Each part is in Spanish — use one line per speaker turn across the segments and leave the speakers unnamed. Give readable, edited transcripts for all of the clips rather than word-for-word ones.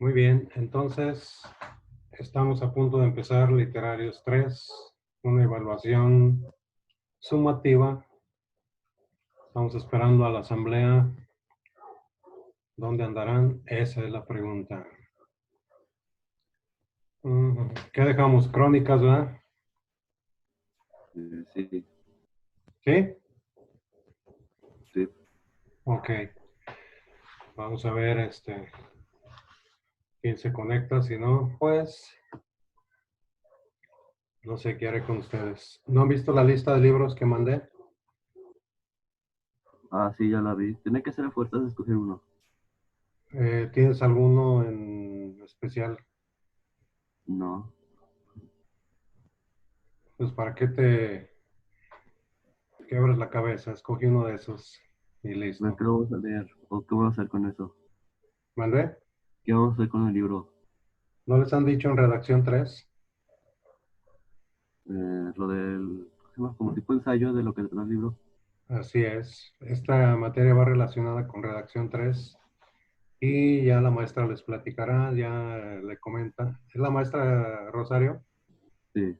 Muy bien, entonces estamos a punto de empezar Literarios 3, una evaluación sumativa. Estamos esperando a la asamblea. ¿Dónde andarán? Esa es la pregunta. ¿Qué dejamos? Crónicas, ¿verdad?
Sí,
¿Sí?
sí.
Ok. Vamos a ver quién se conecta. Si no, pues no sé qué haré con ustedes. ¿No han visto la lista de libros que mandé?
Ah, sí, ya la vi. Tiene que ser a fuerzas de escoger uno.
¿Tienes alguno en especial?
No.
Pues para qué te quebras la cabeza. Escogí uno de esos y
¿Pero
listo.
qué vamos a leer? ¿O qué vamos a hacer con eso?
¿Mandé?
¿Qué vamos a hacer con el libro?
¿No les han dicho en redacción 3?
Lo del... ¿Cómo se llama? Como tipo ensayo de lo que trata el libro.
Así es. Esta materia va relacionada con redacción 3 y ya la maestra les platicará, ya le comenta. Es la maestra Rosario,
Sí.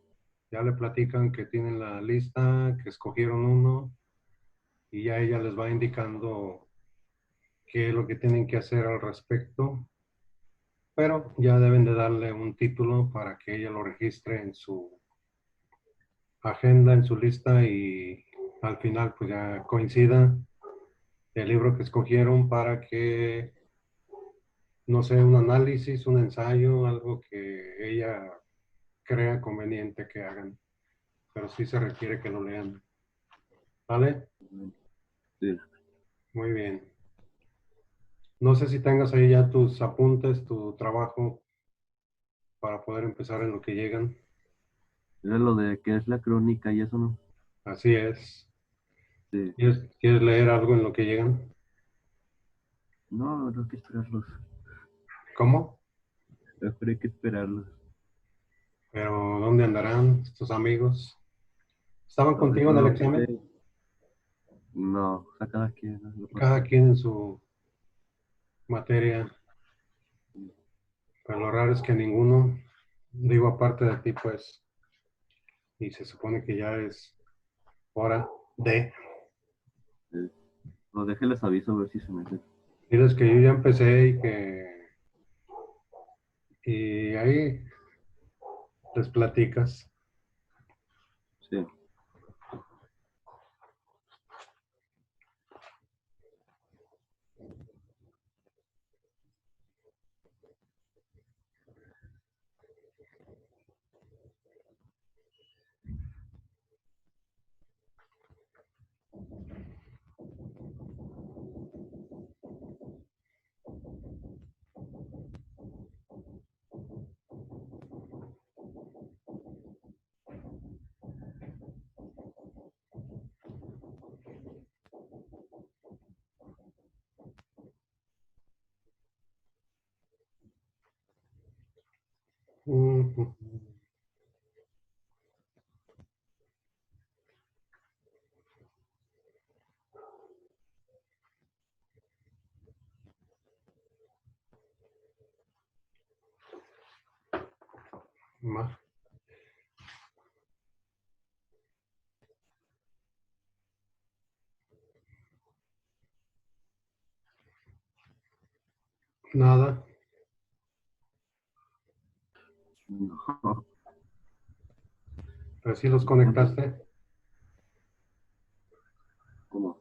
ya le platican que tienen la lista, que escogieron uno y ya ella les va indicando qué es lo que tienen que hacer al respecto, pero ya deben de darle un título para que ella lo registre en su agenda, en su lista y al final pues ya coincida el libro que escogieron para que, no sé, un análisis, un ensayo, algo que ella crea conveniente que hagan, pero sí se requiere que lo lean. ¿Vale?
Sí.
Muy bien. No sé si tengas ahí ya tus apuntes, tu trabajo para poder empezar en lo que llegan.
Era lo de qué es la crónica y eso, ¿no?
Así es.
Sí.
¿Quieres leer algo en lo que llegan?
No, no hay que esperarlos.
¿Cómo?
Mejor hay que esperarlos.
Pero ¿dónde andarán estos amigos? ¿Estaban contigo
Ahorita
en el
no
examen?
sé. No, o sea, cada quien hace lo
Cada
propio.
quien en su materia, pero lo raro es que ninguno, digo aparte de ti, pues, y se supone que ya es hora de.
Sí. Lo déjenles aviso a ver si se meten.
Diles que yo ya empecé y ahí les platicas.
Sí.
Ujú. Ma- Nada,
No.
pero sí los conectaste.
¿Cómo?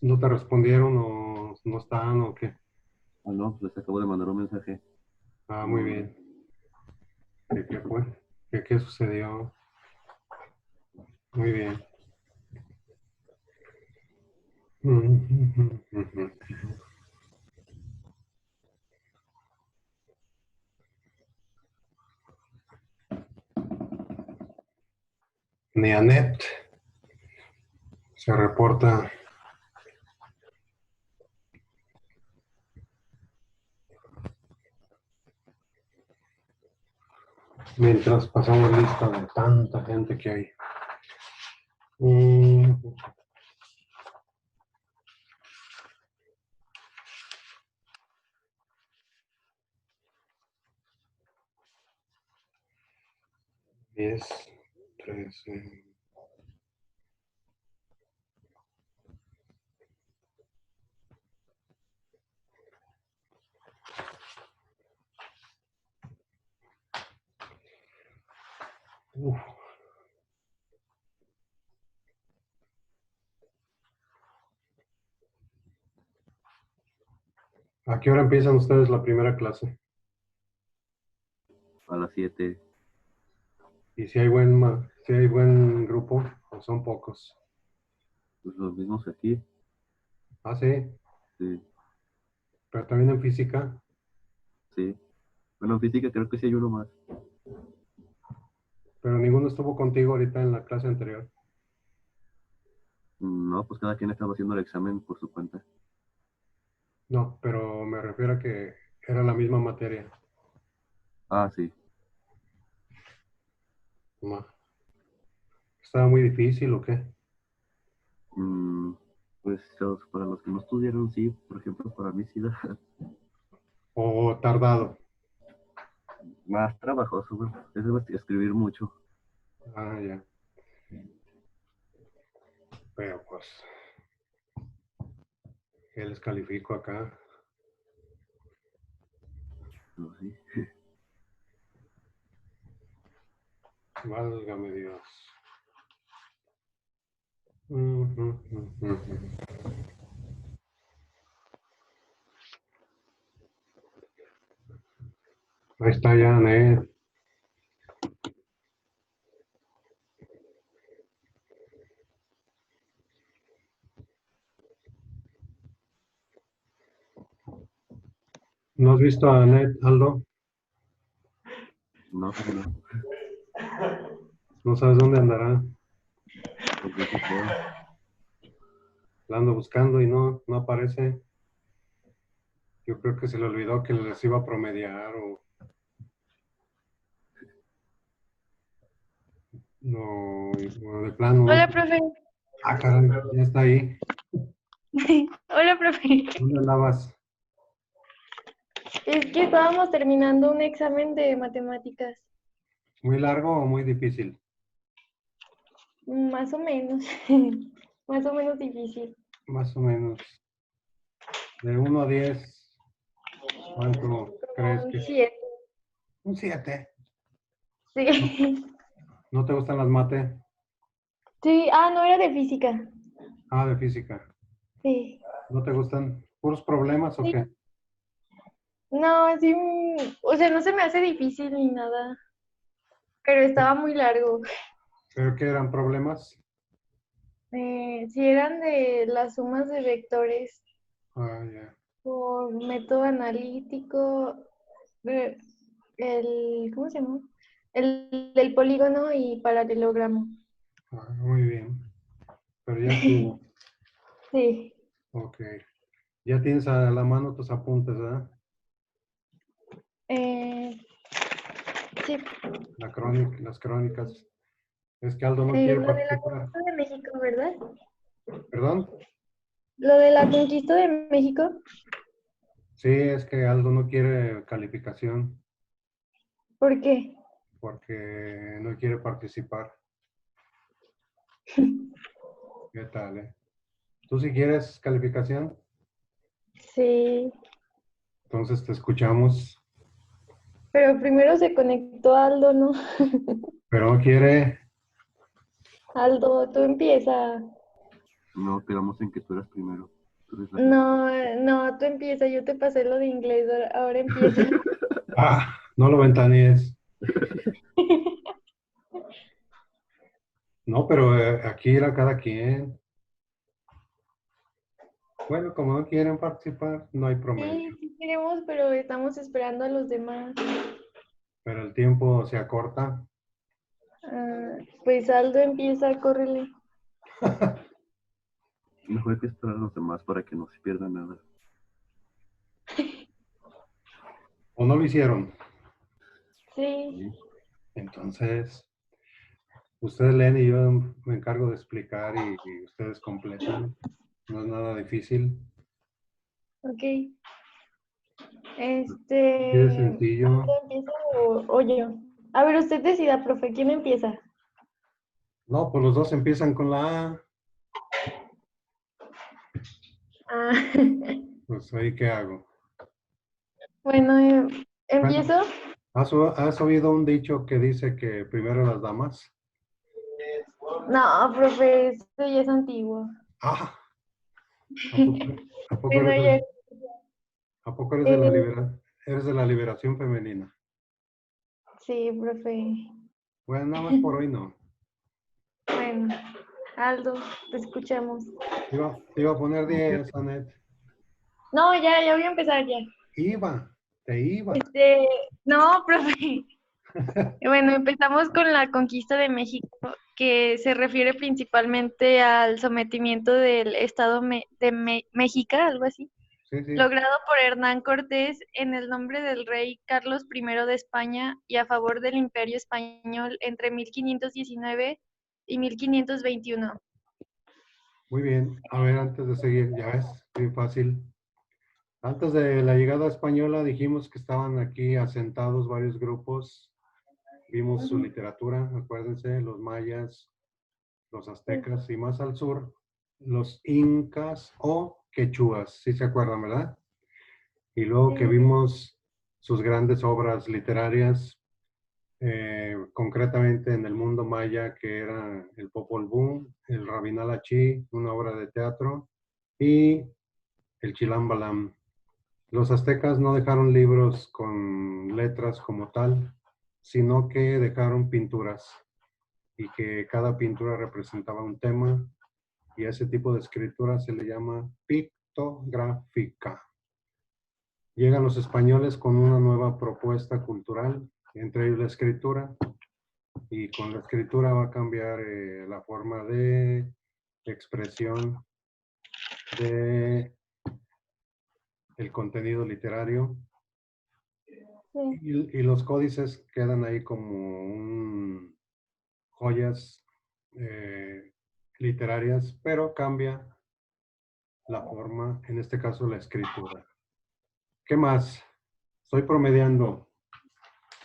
¿No te respondieron o no están o qué?
Ah, no, les acabo de mandar un mensaje.
Ah, muy bien. ¿Qué fue? ¿Qué sucedió? Muy bien. Ni Anet se reporta mientras pasamos lista de tanta gente que hay. 10, 13. Uf. ¿A qué hora empiezan ustedes la primera clase?
A las 7.
Y si hay buen grupo, o son pocos.
Pues los mismos aquí.
Ah, sí,
Sí,
pero también en física.
sí. Bueno, en física creo que sí hay uno más.
Pero ninguno estuvo contigo ahorita en la clase anterior.
No, pues cada quien estaba haciendo el examen por su cuenta.
No, pero me refiero a que era la misma materia.
Ah, sí.
Ma, ¿estaba muy difícil o qué?
Mm, pues para los que no estudiaron, sí. Por ejemplo, para mí sí da
¿O tardado?
más trabajoso, güey. Es de escribir mucho.
Ah, ya. Pero pues, ¿qué les califico acá?
No, sí.
Válgame Dios. Ujú, ujú. Ahí está ya, Ned. ¿No has visto a Ned, Aldo?
No, pues no.
No sabes dónde andará.
Pues yo creo.
La ando buscando y no aparece. Yo creo que se le olvidó que les iba a promediar o no, o de plano,
Hola,
¿no?
profe.
Ah, caray, ya está ahí.
Hola, profe.
¿Dónde andabas?
Es que estábamos terminando un examen de matemáticas.
¿Muy largo o muy difícil?
Más o menos. Más o menos difícil.
Más o menos. De 1 a 10, ¿cuánto
Como
crees
un
que?
7.
Un 7.
Sí.
¿No te gustan las mate?
Sí, no era de física.
Ah, de física.
Sí.
¿No te gustan puros problemas o
Sí.
qué?
No, sí, o sea, no se me hace difícil ni nada, pero estaba muy largo.
¿Pero qué eran problemas?
Sí, eran de las sumas de vectores
Ah, ya.
por método analítico, eh, ¿cómo se llama? El polígono y paralelogramo.
Ah, muy bien. Pero ya estuvo.
Sí,
Ok. Ya tienes a la mano tus apuntes, ¿verdad?
eh, sí.
Las crónicas. Es que Aldo no quiere
Lo de la
participar.
conquista de México, ¿verdad?
¿Perdón?
Lo de la conquista de México,
Sí, es que Aldo no quiere calificación
¿por qué?
porque no quiere participar. ¿Qué tal, ¿Tú si quieres calificación?
Sí,
Entonces te escuchamos.
pero primero se conectó Aldo, ¿no?
Pero no quiere.
Aldo, tú empieza.
No, quedamos en que tú eras primero. Tú eres la primera.
No, no, tú empieza, yo te pasé lo de inglés, ahora empieza.
Ah, no lo ventanees. No, pero aquí era cada quien. Bueno, como no quieren participar, no hay promedio.
Sí, sí queremos, pero estamos esperando a los demás.
Pero el tiempo se acorta.
Pues Aldo empieza, córrele.
Mejor hay que esperar a los demás para que no se pierda nada.
¿O no lo hicieron?
Sí,
¿Sí?
Entonces, ustedes leen y yo me encargo de explicar y ustedes completan. No es nada difícil.
ok.
Así de
¿Aldo
sencillo.
empieza o yo? A ver, usted decida, profe, ¿quién empieza?
No, pues los dos empiezan con la A.
Ah,
Pues ahí, ¿qué hago?
bueno,
Bueno,
¿empiezo?
¿has oído un dicho que dice que primero las damas?
No, profe, eso ya es antiguo.
Ah, ¿a poco, a poco
Bueno,
eres,
ya,
a poco eres de la
eh,
eres de la liberación femenina?
sí, profe.
Bueno, nada más por hoy no.
Bueno, Aldo, te escuchamos.
Te iba a poner 10, Anet.
No, ya voy a empezar ya.
Te iba.
Este, no, profe. Bueno, empezamos con la conquista de México, que se refiere principalmente al sometimiento del Estado México, algo así,
Sí, sí,
logrado por Hernán Cortés en el nombre del rey Carlos I de España y a favor del Imperio Español entre 1519 y 1521.
muy bien. A ver, antes de seguir, ya ves, bien fácil. Antes de la llegada española dijimos que estaban aquí asentados varios grupos. Vimos su
Ujú,
literatura, acuérdense, los mayas, los
sí,
aztecas y más al sur, los incas o quechuas, si se acuerdan, ¿verdad? Y luego que
sí,
vimos sus grandes obras literarias, concretamente en el mundo maya, que era el Popol Vuh, el Rabinal Achí, una obra de teatro, y el Chilam Balam. Los aztecas no dejaron libros con letras como tal, sino que dejaron pinturas y que cada pintura representaba un tema y a ese tipo de escritura se le llama pictográfica. Llegan los españoles con una nueva propuesta cultural, entre ellos la escritura, y con la escritura va a cambiar la forma de expresión de el contenido literario
sí.
y los códices quedan ahí como joyas literarias, pero cambia la forma, en este caso la escritura. ¿Qué más? Estoy promediando.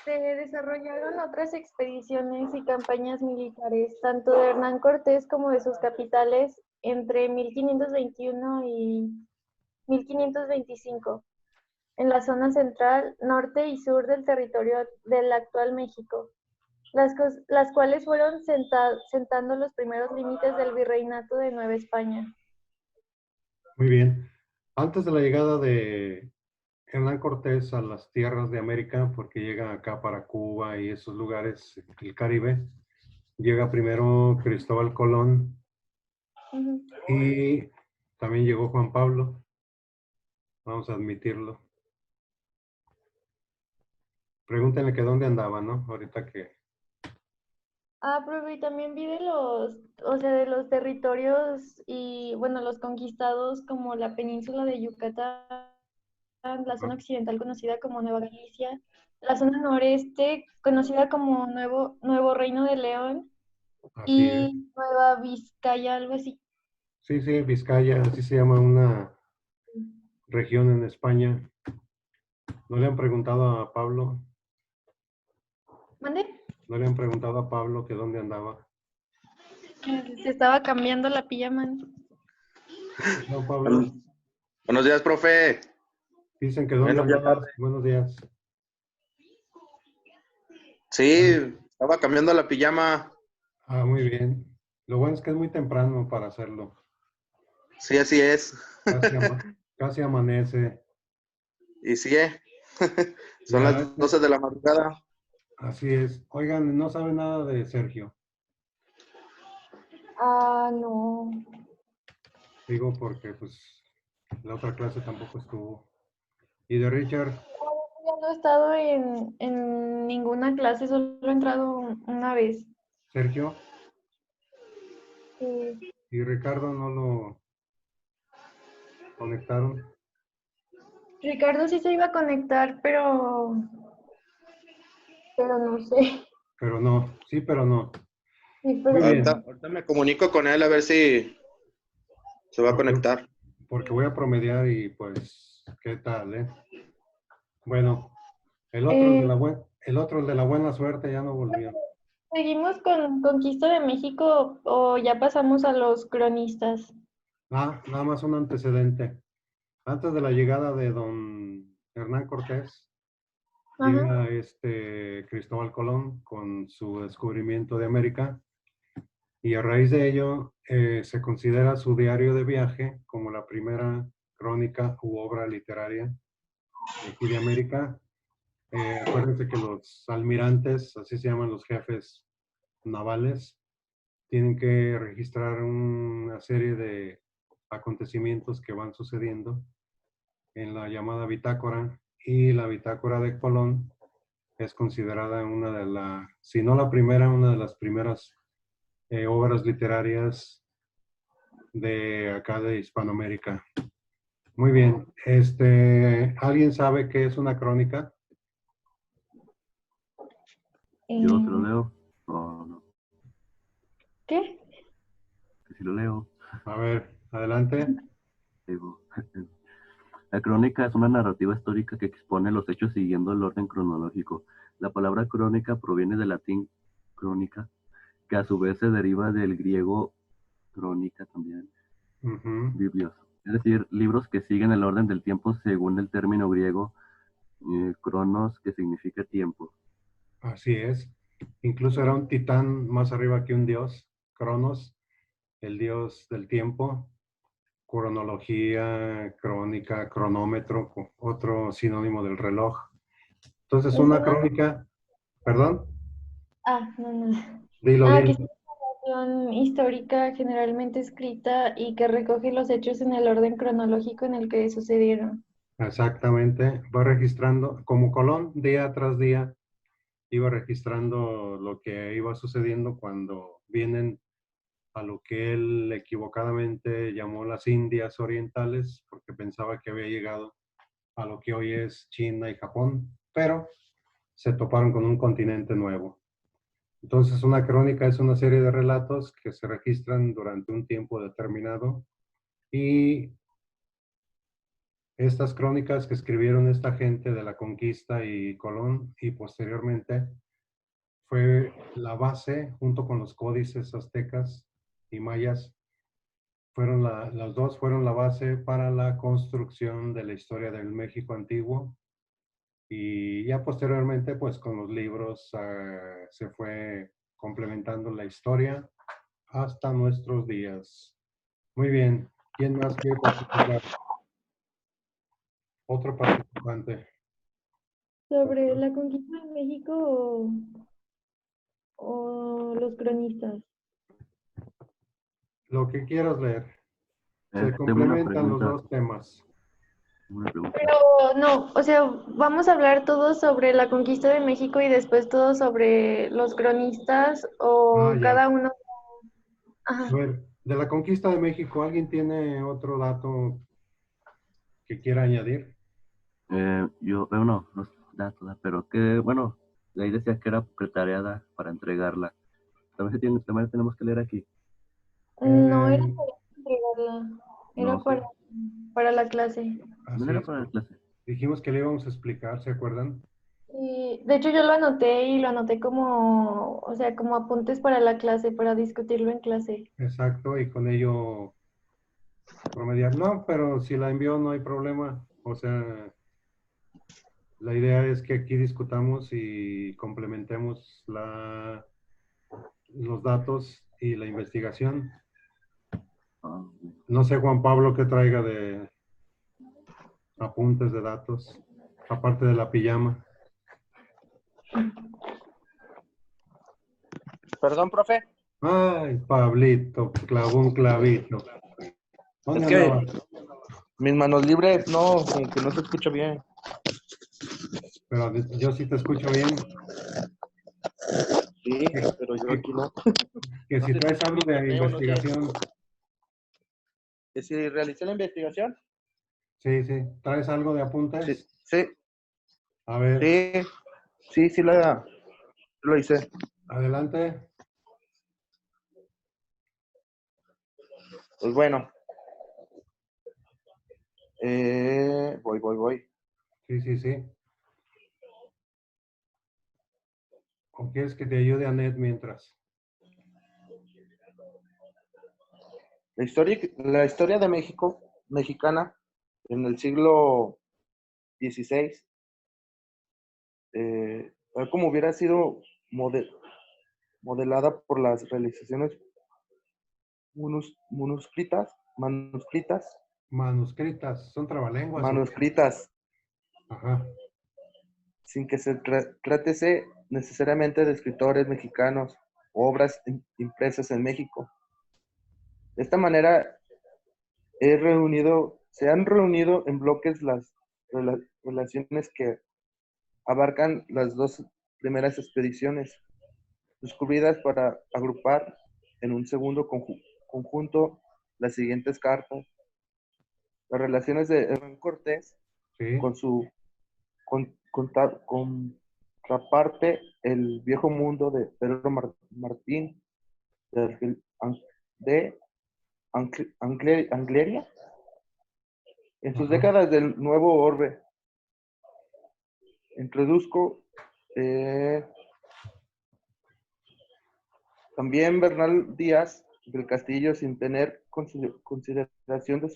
Se desarrollaron otras expediciones y campañas militares, tanto de Hernán Cortés como de sus capitales, entre 1521 y 1525, en la zona central, norte y sur del territorio del actual México, las cuales fueron sentando los primeros límites del virreinato de Nueva España.
Muy bien. Antes de la llegada de Hernán Cortés a las tierras de América, porque llega acá para Cuba y esos lugares, el Caribe, llega primero Cristóbal Colón
Ujú.
y también llegó Juan Pablo, vamos a admitirlo. Pregúntenle que dónde andaba, ¿no? Ahorita que...
Ah, profe, y también vi de los, o sea, de los territorios y, bueno, los conquistados como la península de Yucatán, la zona
¿no?
occidental conocida como Nueva Galicia, la zona noreste conocida como Nuevo Reino de León
Así es.
y Nueva Vizcaya, algo así.
Sí, sí, Vizcaya, así se llama una región en España. ¿No le han preguntado a Pablo?
¿Mande?
¿No le han preguntado a Pablo que dónde andaba?
Se estaba cambiando la pijama.
No, Pablo.
Buenos días, profe.
Dicen que dónde
Bueno, ya tarde.
andabas. Buenos días. Bueno,
Sí, estaba cambiando la pijama.
muy bien. Lo bueno es que es muy temprano para hacerlo.
Sí, así es.
Casi, casi amanece.
Y sí, son
Ya,
las 12 de la madrugada.
así es. Oigan, no sabe nada de Sergio.
Ah, no.
Digo porque pues la otra clase tampoco estuvo. ¿Y de Richard?
Yo no he estado en ninguna clase, solo he entrado una vez.
Sergio
Sí.
y Ricardo no lo conectaron,
Ricardo sí se iba a conectar, pero no sé.
pero no. Sí, pero no.
Sí,
Muy
pero
Ahorita,
bien.
no.
ahorita me comunico con él a ver si se va a
Porque,
conectar.
porque voy a promediar y pues, ¿qué tal, eh? Bueno, el otro,
Eh,
El otro, el de la buena suerte, ya no volvió.
¿Seguimos con Conquista de México o ya pasamos a los cronistas?
Nada más un antecedente. Antes de la llegada de don Hernán Cortés,
Ajá.
llega Cristóbal Colón con su descubrimiento de América y a raíz de ello se considera su diario de viaje como la primera crónica u obra literaria de aquí de América. Acuérdense que los almirantes, así se llaman los jefes navales, tienen que registrar una serie de acontecimientos que van sucediendo en la llamada bitácora, y la bitácora de Colón es considerada una de las, si no la primera, una de las primeras obras literarias de acá de Hispanoamérica. Muy bien, ¿alguien sabe qué es una crónica?
Yo te lo leo. No, no,
¿Qué?
que si lo leo.
A ver, adelante.
Digo, la crónica es una narrativa histórica que expone los hechos siguiendo el orden cronológico. La palabra crónica proviene del latín crónica, que a su vez se deriva del griego crónica también,
Ujú.
biblios. Es decir, libros que siguen el orden del tiempo según el término griego cronos, que significa tiempo.
Así es. Incluso era un titán más arriba que un dios, Cronos, el dios del tiempo, cronología, crónica, cronómetro, otro sinónimo del reloj. Entonces,
Es
una
una...
crónica, perdón,
No, no.
dilo,
Que es
dilo.
una narración histórica generalmente escrita y que recoge los hechos en el orden cronológico en el que sucedieron.
Exactamente, va registrando, como Colón, día tras día, iba registrando lo que iba sucediendo cuando vienen a lo que él equivocadamente llamó las Indias Orientales, porque pensaba que había llegado a lo que hoy es China y Japón, pero se toparon con un continente nuevo. Entonces, una crónica es una serie de relatos que se registran durante un tiempo determinado, y estas crónicas que escribieron esta gente de la conquista y Colón y posteriormente fue la base, junto con los códices aztecas y mayas, las dos fueron la base para la construcción de la historia del México antiguo, y ya posteriormente pues con los libros se fue complementando la historia hasta nuestros días. Muy bien, ¿quién más quiere participar? Otro participante.
¿Sobre la conquista de México o los cronistas?
Lo que quieras leer. Se
Tengo una
complementan los
pregunta.
dos temas.
Una pregunta.
Pero no, o sea, vamos a hablar todo sobre la conquista de México y después todo sobre los cronistas o
Ya.
cada uno.
A
Ajá.
ver, de la conquista de México, ¿alguien tiene otro dato que quiera añadir?
No, no es datos, pero que, bueno, ahí decía que era secretariada para entregarla. También tenemos que leer aquí.
No era
Eh,
para entregarla,
No
era
sé,
para la clase.
así
también era
es.
para la clase.
Dijimos que le íbamos a explicar, ¿se acuerdan?
Y de hecho yo lo anoté y lo anoté como, o sea, como apuntes para la clase, para discutirlo en clase.
Exacto, y con ello promediar. No, pero si la envió no hay problema. O sea, la idea es que aquí discutamos y complementemos los datos y la investigación.
Ah,
No sé, Juan Pablo, qué traiga de apuntes de datos, aparte de la pijama.
Perdón, profe.
Ay, Pablito, clavó un clavito. ¿Dónde
Es que
andabas?
mis manos libres, no, como que no se escucha bien.
Pero yo sí te escucho bien.
Sí,
Que,
pero yo
que-
aquí no.
que
No
si
sé si
traes
sea mi
algo de
internet o no sé.
investigación.
¿Que si realicé la investigación?
Sí, sí. ¿Traes algo de
Sí,
apuntes?
sí,
A ver,
sí, sí lo hice.
adelante.
Pues bueno, voy.
Sí, sí, sí. ¿O quieres que te ayude Anet mientras?
La historia de México, mexicana, en el siglo XVI, tal como hubiera sido modelada por las realizaciones manuscritas,
Manuscritas, son trabalenguas o qué?
manuscritas,
Ajá,
sin que se tratese necesariamente de escritores mexicanos o obras impresas en México. De esta manera, se han reunido en bloques las relaciones que abarcan las dos primeras expediciones, descubridas para agrupar en un segundo conjunto las siguientes cartas. Las relaciones de Hernán Cortés
sí,
con su contraparte, el viejo mundo de Pedro Martín de Angleria. En sus
ajá,
décadas del nuevo orbe, introduzco también Bernal Díaz del Castillo, sin tener consideración de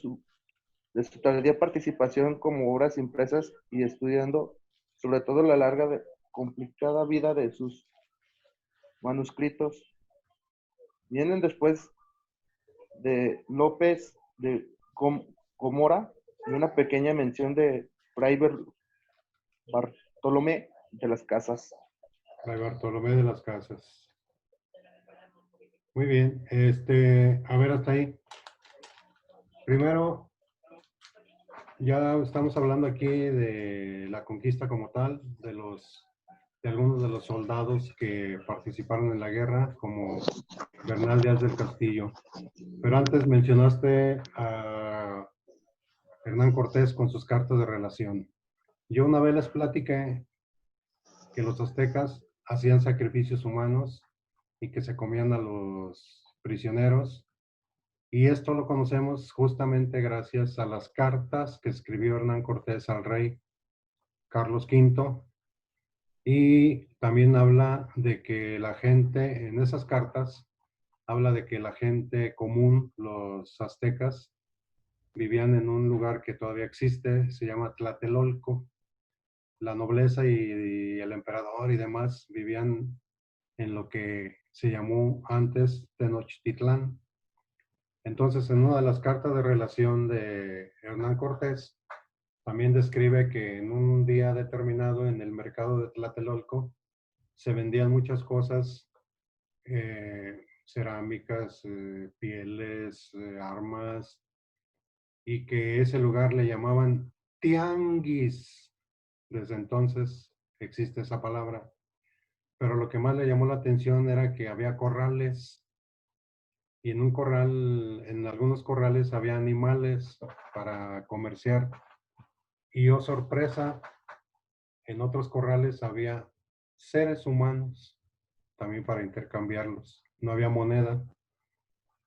su tardía participación como obras impresas y estudiando sobre todo la larga, complicada vida de sus manuscritos. Vienen después de López de Gomora y una pequeña mención de Fray Bartolomé de las Casas.
Fray Bartolomé de las Casas. Muy bien, a ver hasta ahí. Primero, ya estamos hablando aquí de la conquista como tal, de algunos de los soldados que participaron en la guerra, como Bernal Díaz del Castillo. Pero antes mencionaste a Hernán Cortés con sus cartas de relación. Yo una vez les platiqué que los aztecas hacían sacrificios humanos y que se comían a los prisioneros. Y esto lo conocemos justamente gracias a las cartas que escribió Hernán Cortés al rey Carlos V. Y también habla de que la gente, en esas cartas, habla de que la gente común, los aztecas, vivían en un lugar que todavía existe, se llama Tlatelolco. La nobleza y el emperador y demás vivían en lo que se llamó antes Tenochtitlán. Entonces, en una de las cartas de relación de Hernán Cortés, también describe que en un día determinado en el mercado de Tlatelolco se vendían muchas cosas, cerámicas, pieles, armas, y que ese lugar le llamaban tianguis. Desde entonces existe esa palabra. Pero lo que más le llamó la atención era que había corrales y en un corral, en algunos corrales había animales para comerciar. Y oh sorpresa, en otros corrales había seres humanos también para intercambiarlos. No había moneda.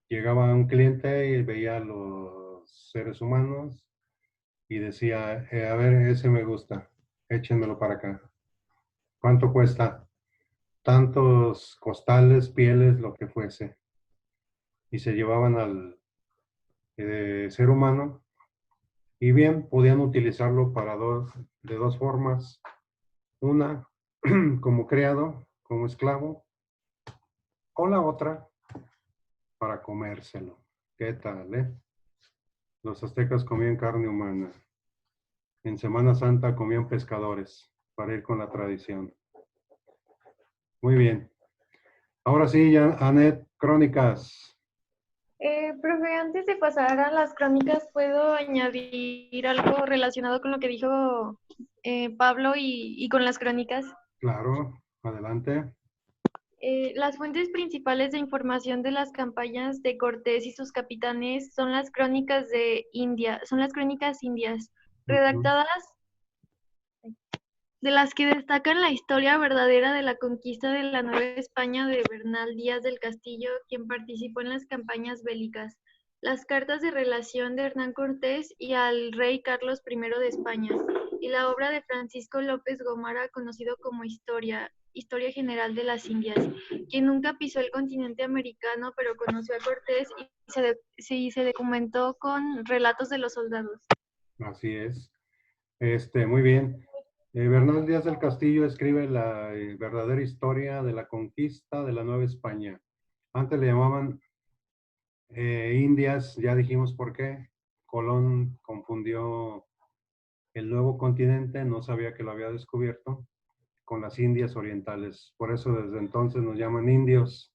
Llegaba un cliente y veía a los seres humanos y decía, a ver, ese me gusta, échenmelo para acá. ¿Cuánto cuesta? Tantos costales, pieles, lo que fuese. Y se llevaban al ser humano y bien podían utilizarlo de dos formas. Una como criado, como esclavo, o la otra para comérselo. ¿Qué tal, Los aztecas comían carne humana. En Semana Santa comían pescadores para ir con la tradición. Muy bien. Ahora sí, ya, Anet, crónicas.
Profe, antes de pasar a las crónicas, ¿puedo añadir algo relacionado con lo que dijo Pablo y con las crónicas?
Claro, adelante.
Las fuentes principales de información de las campañas de Cortés y sus capitanes son las crónicas indias,
Ujú.
redactadas de las que destacan la historia verdadera de la conquista de la Nueva España de Bernal Díaz del Castillo, quien participó en las campañas bélicas, las cartas de relación de Hernán Cortés y al rey Carlos I de España, y la obra de Francisco López Gomara, conocido como Historia, Historia General de las Indias, quien nunca pisó el continente americano, pero conoció a Cortés y se documentó con relatos de los soldados.
Así es. Muy bien. Bernal Díaz del Castillo escribe la verdadera historia de la conquista de la Nueva España. Antes le llamaban Indias, ya dijimos por qué. Colón confundió el nuevo continente, no sabía que lo había descubierto, con las Indias orientales. Por eso desde entonces nos llaman indios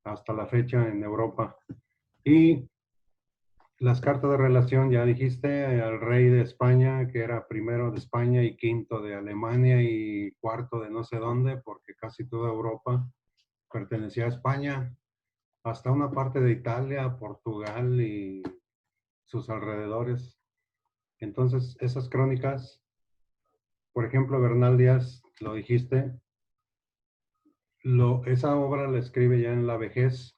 hasta la fecha en Europa. Y las cartas de relación, ya dijiste, al rey de España, que era primero de España y quinto de Alemania y cuarto de no sé dónde, porque casi toda Europa pertenecía a España, hasta una parte de Italia, Portugal y sus alrededores. Entonces, esas crónicas, por ejemplo, Bernal Díaz, lo dijiste, esa obra la escribe ya en la vejez,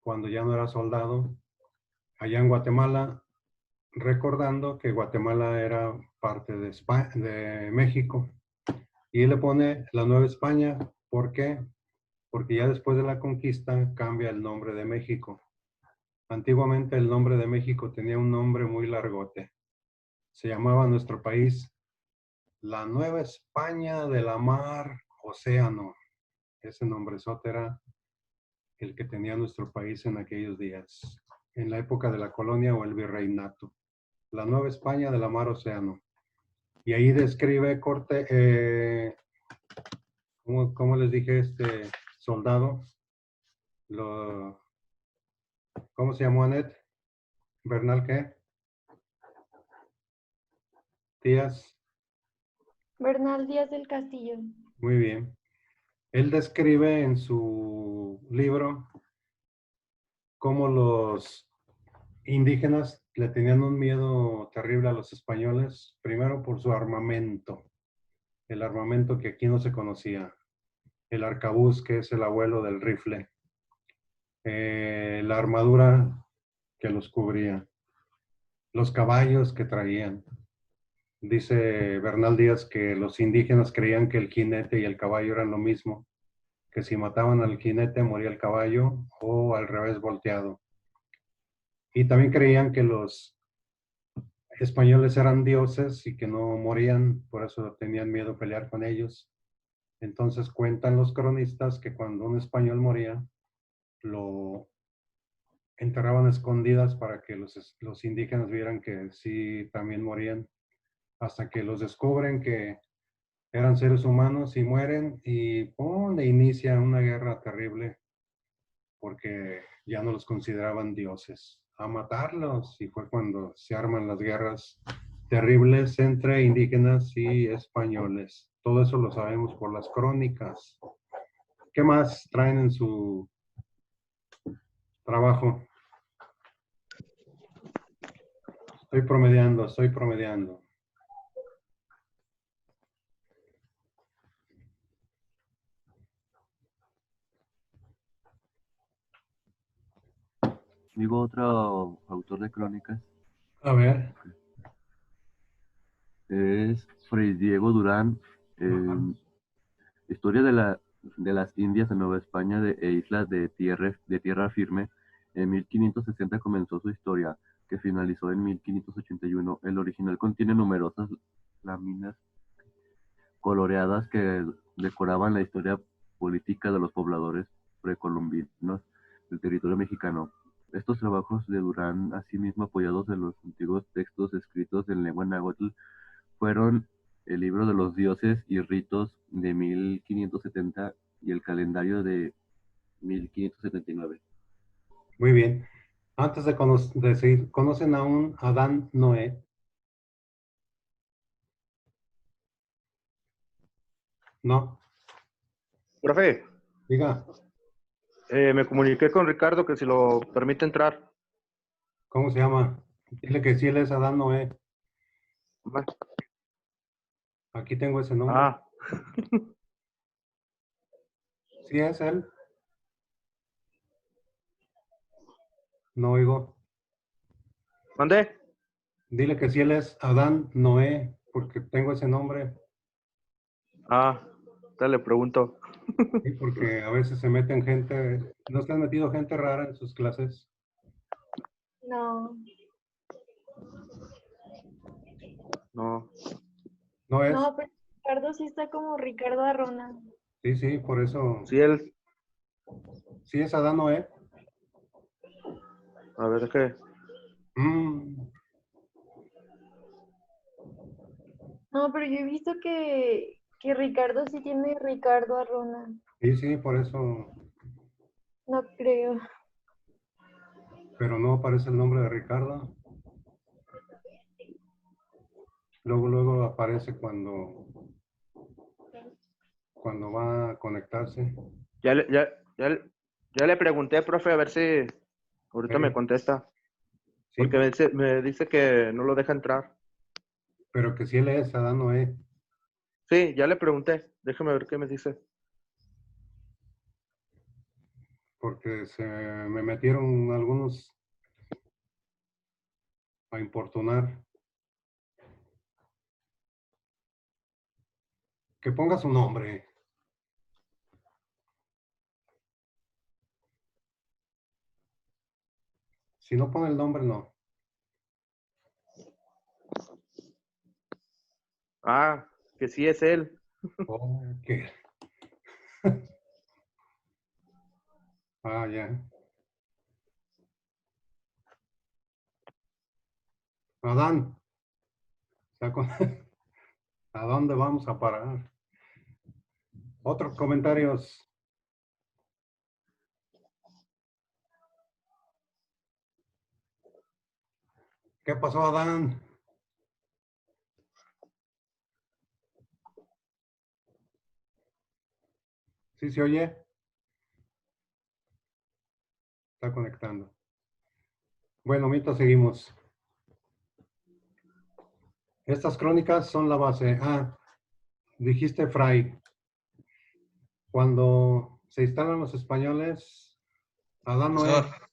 cuando ya no era soldado, allá en Guatemala, recordando que Guatemala era parte de, de México. Y él le pone la Nueva España. ¿Por qué? Porque ya después de la conquista cambia el nombre de México. Antiguamente el nombre de México tenía un nombre muy largote. Se llamaba nuestro país la Nueva España de la Mar Océano. Ese nombrezote era el que tenía nuestro país en aquellos días, en la época de la colonia o el virreinato. La Nueva España de la Mar Océano. Y ahí describe ¿cómo les dije soldado? ¿Cómo se llamó Anet? ¿Bernal qué? Díaz.
Bernal Díaz del Castillo.
Muy bien. Él describe en su libro cómo los indígenas le tenían un miedo terrible a los españoles, primero por su armamento, el armamento que aquí no se conocía, el arcabuz, que es el abuelo del rifle, la armadura que los cubría, los caballos que traían. Dice Bernal Díaz que los indígenas creían que el jinete y el caballo eran lo mismo, que si mataban al jinete moría el caballo o al revés volteado. Y también creían que los españoles eran dioses y que no morían, por eso tenían miedo a pelear con ellos. Entonces cuentan los cronistas que cuando un español moría, lo enterraban a escondidas para que los indígenas vieran que sí también morían, hasta que los descubren que eran seres humanos y mueren y ¡pum!, le inicia una guerra terrible porque ya no los consideraban dioses. A matarlos, y fue cuando se arman las guerras terribles entre indígenas y españoles. Todo eso lo sabemos por las crónicas. ¿Qué más traen en su trabajo? Estoy promediando.
Digo, otro autor de crónicas
A ver.
es Fray Diego Durán, Historia de las Indias en Nueva España e Islas de Tierra Firme. En 1560 comenzó su historia, que finalizó en 1581. El original contiene numerosas láminas coloreadas que decoraban la historia política de los pobladores precolombinos del territorio mexicano. Estos trabajos de Durán, asimismo apoyados en los antiguos textos escritos en lengua náhuatl, fueron el libro de los dioses y ritos de 1570 y el calendario de 1579.
Muy bien. Antes de seguir, ¿conocen a un Adán Noé? No.
Profe,
Diga,
me comuniqué con Ricardo que si lo permite entrar.
¿cómo se llama? Dile que sí, él es Adán Noé.
Va.
Aquí tengo ese nombre.
Ah,
¿Sí es él? No oigo.
¿mandé?
Dile que sí, él es Adán Noé, porque tengo ese nombre.
Ah, Ahorita le pregunto.
Sí, porque a veces se meten gente, ¿no se han metido gente rara en sus clases?
No.
No.
¿No es?
No, pero Ricardo sí está como Ricardo Arrona.
Sí, sí, por eso.
Sí, él.
Sí, es Adán Noé.
A ver, ¿qué?
Mm,
No, pero yo he visto que Ricardo sí tiene Ricardo Arrona.
sí, sí, por eso.
No creo.
Pero no aparece el nombre de Ricardo. Luego aparece cuando va a conectarse.
Ya le, ya, ya, ya le pregunté, profe, a ver si ahorita me contesta.
Sí,
Porque me dice que no lo deja entrar.
pero que sí él es Adán Noé.
Sí, ya le pregunté. Déjame ver qué me dice.
Porque se me metieron algunos a importunar. Que ponga su nombre. Si no pone el nombre, no.
Ah, que sí es él.
Oh, ¿qué? Ah, ya. Adán, ¿a dónde vamos a parar? Otros comentarios. ¿Qué pasó, Adán? ¿Sí se oye? Está conectando. Bueno, mientras seguimos. Estas crónicas son la base. Ah, dijiste Fray. Cuando se instalan los españoles, Adán Noé,
Profesor,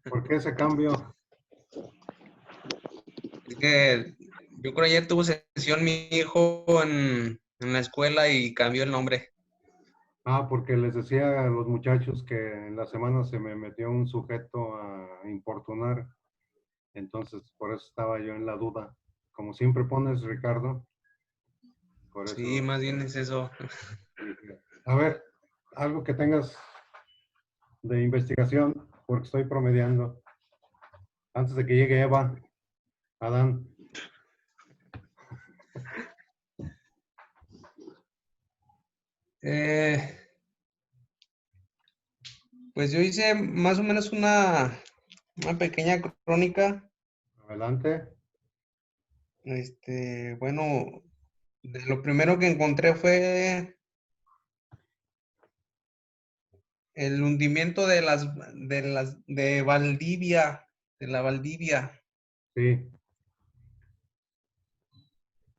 ¿por qué ese cambio?
es que yo creo ayer tuvo sesión mi hijo en la escuela y cambió el nombre.
Ah, porque les decía a los muchachos que en la semana se me metió un sujeto a importunar. Entonces, por eso estaba yo en la duda. Como siempre pones, Ricardo, por
Sí,
eso
más bien es eso.
dije, a ver, algo que tengas de investigación, porque estoy promediando. Antes de que llegue Eva, Adán.
Eh, pues yo hice más o menos una pequeña crónica.
Adelante.
Bueno, lo primero que encontré fue el hundimiento de Valdivia, de la Valdivia.
Sí,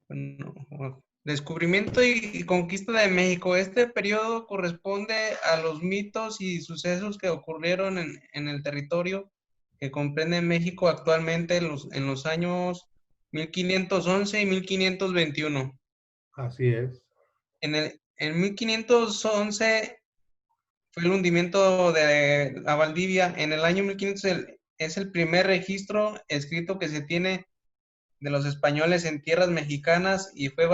Bueno, descubrimiento y conquista de México. Este periodo corresponde a los mitos y sucesos que ocurrieron en el territorio que comprende México actualmente en los años 1511 y 1521.
así es.
En 1511 fue el hundimiento de la Valdivia. En el año 1500 es el primer registro escrito que se tiene de los españoles en tierras mexicanas y fue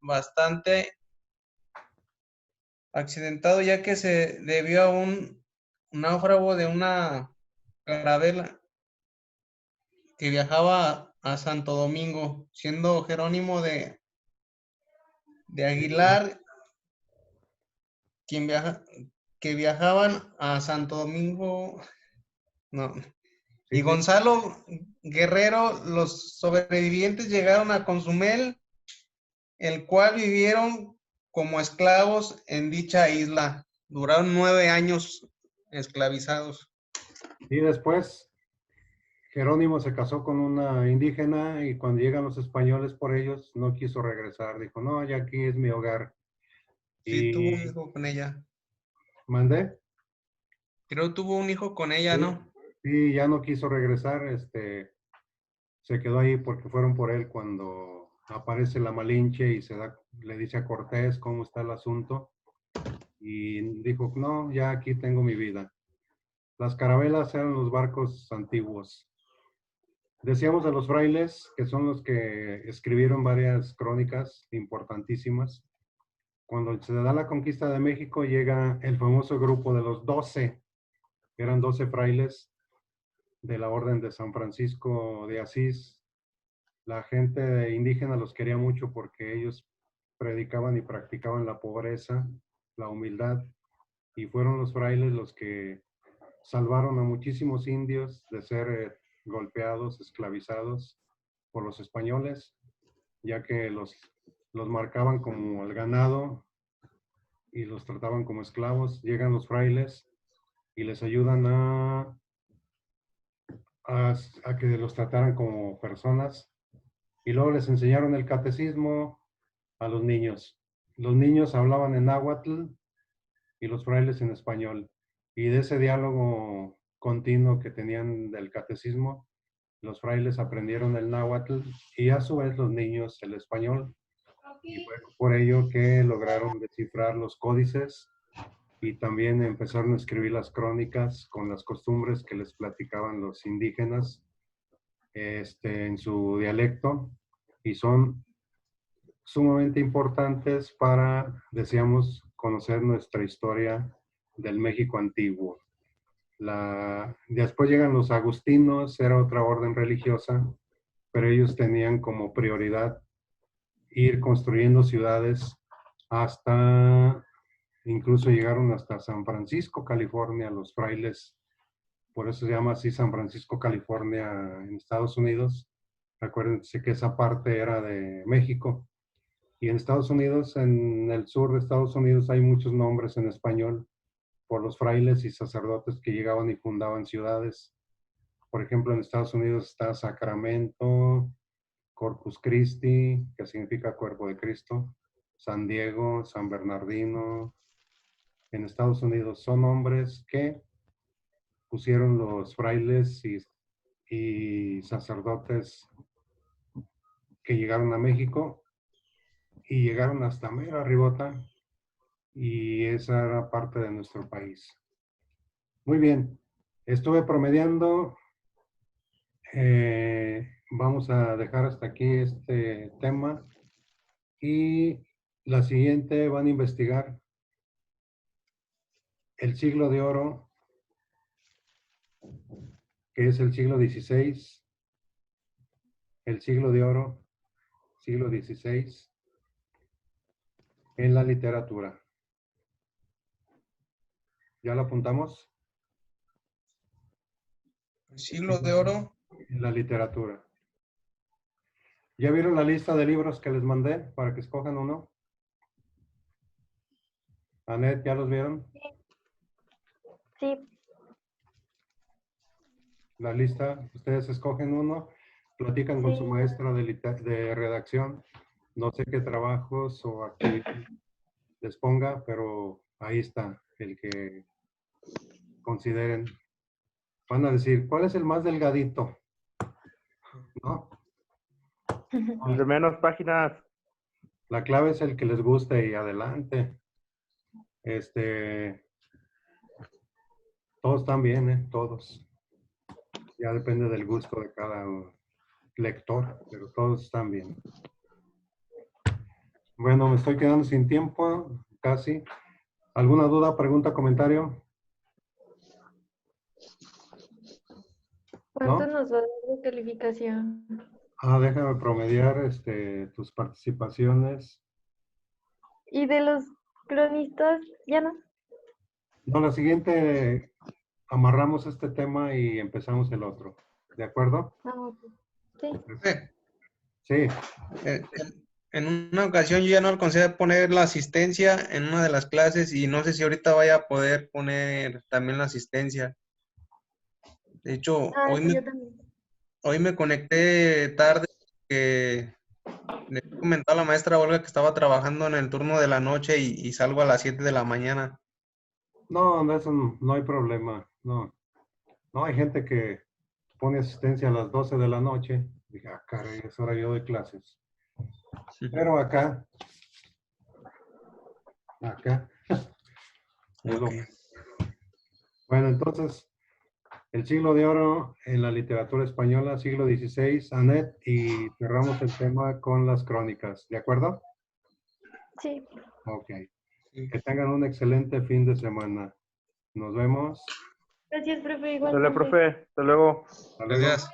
bastante accidentado ya que se debió a un náufrago de una carabela que viajaba a Santo Domingo, siendo Jerónimo de Aguilar quien que viajaban a Santo Domingo, no, y
Sí, sí.
Gonzalo Guerrero. Los sobrevivientes llegaron a Cozumel, el cual vivieron como esclavos en dicha isla. Duraron 9 años esclavizados.
Y después Jerónimo se casó con una indígena y cuando llegan los españoles por ellos, no quiso regresar. Dijo, no, ya aquí es mi hogar.
Sí, tuvo un
Y
hijo con ella.
mandé.
Creo tuvo un hijo con ella,
Sí,
¿no?
sí, ya no quiso regresar. Se quedó ahí porque fueron por él cuando aparece la Malinche y le dice a Cortés cómo está el asunto. Y dijo, no, ya aquí tengo mi vida. Las carabelas eran los barcos antiguos. Decíamos de los frailes, que son los que escribieron varias crónicas importantísimas. Cuando se da la conquista de México, llega el famoso grupo de los 12, que eran 12 frailes de la Orden de San Francisco de Asís. La gente indígena los quería mucho porque ellos predicaban y practicaban la pobreza, la humildad, y fueron los frailes los que salvaron a muchísimos indios de ser golpeados, esclavizados por los españoles, ya que los marcaban como el ganado y los trataban como esclavos. Llegan los frailes y les ayudan a que los trataran como personas, y luego les enseñaron el catecismo a los niños. Los niños hablaban en náhuatl y los frailes en español. Y de ese diálogo continuo que tenían del catecismo, los frailes aprendieron el náhuatl y a su vez los niños el español. Y fue por ello que lograron descifrar los códices y también empezaron a escribir las crónicas con las costumbres que les platicaban los indígenas en su dialecto, y son sumamente importantes para, decíamos, conocer nuestra historia del México antiguo. Después llegan los agustinos, era otra orden religiosa, pero ellos tenían como prioridad ir construyendo ciudades hasta, incluso llegaron hasta San Francisco, California, los frailes. Por eso se llama así San Francisco, California, en Estados Unidos. Acuérdense que esa parte era de México. Y en Estados Unidos, en el sur de Estados Unidos, hay muchos nombres en español por los frailes y sacerdotes que llegaban y fundaban ciudades. Por ejemplo, en Estados Unidos está Sacramento, Corpus Christi, que significa cuerpo de Cristo, San Diego, San Bernardino. En Estados Unidos son nombres que pusieron los frailes y sacerdotes que llegaron a México y llegaron hasta mera ribota, y esa era parte de nuestro país. Muy bien, estuve promediando. Vamos a dejar hasta aquí este tema, y la siguiente van a investigar el siglo de oro, que es el siglo XVI, el siglo de oro, siglo XVI, en la literatura. ¿Ya lo apuntamos?
Siglo de oro.
En la literatura. ¿Ya vieron la lista de libros que les mandé para que escojan uno? Anet, ¿ya los vieron?
Sí.
La lista, ustedes escogen uno, platican con su maestra de redacción. No sé qué trabajos o actividades les ponga, pero ahí está el que consideren. Van a decir, ¿cuál es el más delgadito? ¿No?
El de menos páginas.
La clave es el que les guste y adelante. Todos están bien, ¿eh? Todos. Ya depende del gusto de cada lector, pero todos están bien. Bueno, me estoy quedando sin tiempo, casi. ¿Alguna duda, pregunta, comentario?
¿Cuánto
¿No?
nos va a dar de calificación?
Déjame promediar tus participaciones.
¿Y de los cronistas ya no?
No, la siguiente amarramos este tema y empezamos el otro. ¿De acuerdo?
Ah, ok. Sí.
Sí.
En una ocasión yo ya no alcancé a poner la asistencia en una de las clases y no sé si ahorita vaya a poder poner también la asistencia. De hecho,
Sí, yo también.
hoy me conecté tarde porque le he comentado a la maestra Olga que estaba trabajando en el turno de la noche y salgo a las 7 de la mañana.
No, de eso no hay problema. No, hay gente que pone asistencia a las 12 de la noche. Dije, caray, es hora yo de clases. Pero acá. Es lo
Ok.
mismo. Bueno, entonces, el siglo de oro en la literatura española, siglo XVI, Anet, y cerramos el tema con las crónicas. ¿De acuerdo?
Sí.
Ok.
Sí.
Que tengan un excelente fin de semana. Nos vemos.
Gracias, profe.
Dale,
Igualmente.
profe. Hasta luego.
Hasta luego.
Gracias.